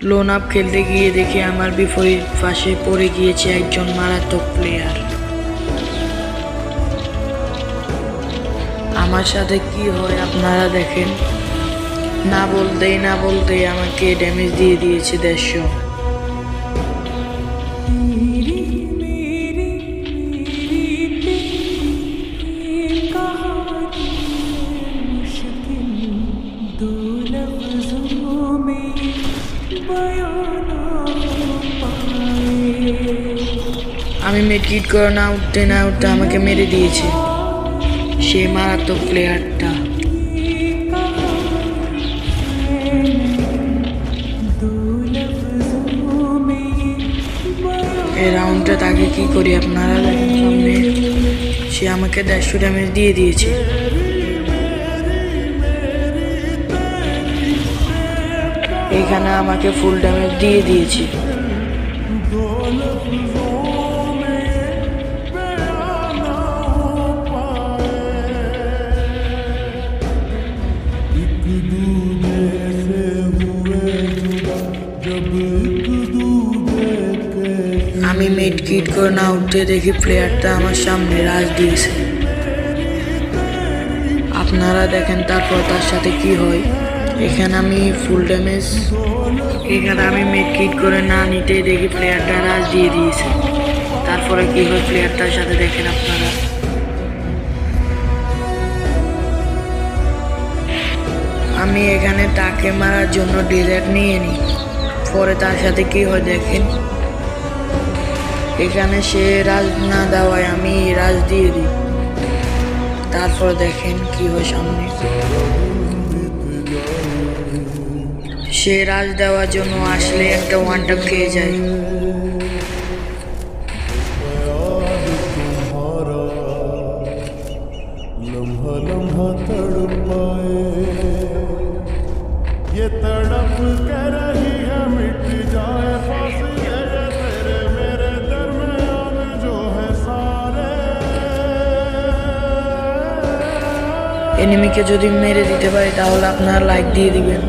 Loan up খেলতে গিয়ে দেখি আমার বিপরীত পাশে পড়ে গিয়েছে একজন মারাত্মক প্লেয়ার। আমার সাথে কি হয় আপনারা দেখেন। না বলতেই আমাকে ড্যামেজ দিয়ে দিয়েছে 150। আমি মেডকিট করে না উঠতে আমাকে মেরে দিয়েছে সেই মারাত্মক প্লেয়ারটা। এই রাউন্ডটা তাকে কি করি আপনারা দেখেন সামনে, সে আমাকে 150 ড্যামেজ দিয়ে দিয়েছে। এখানে আমাকে ফুল ড্যামেজ দিয়ে দিয়েছে। আমি মেডকিট করে না উঠতে দেখি প্লেয়ারটা আমার সামনে রাজ দিয়েছে। আপনারা দেখেন তারপর তার সাথে কি হয়। এখানে আমি ফুল ড্যামেজ, এখানে আমি মেডকিট করে না নিতেই দেখি প্লেয়ারটা রাজ দিয়ে দিয়েছে। তারপরে কি হয় প্লেয়ারটার সাথে দেখেন আপনারা। আমি এখানে তাকে মারার জন্য ডেজার্ট নিয়ে নিই। পরে তার সাথে কি হয় দেখেন, এখানে সে রাজ না দেওয়ায় আমি রাজ দিয়ে দিই। তারপর দেখেন কি হয় সামনে, সে রাজ দেওয়ার জন্য আসলে একটা ওয়ান ট্যাপ খেয়ে যায়। ये तड़प कर ही है मिट जाए फासले तेरे मेरे दरमियान जो है सारे। এনিমিকে যদি মেরে দিতে পারি তাহলে আপনারা লাইক দিয়ে দিবেন।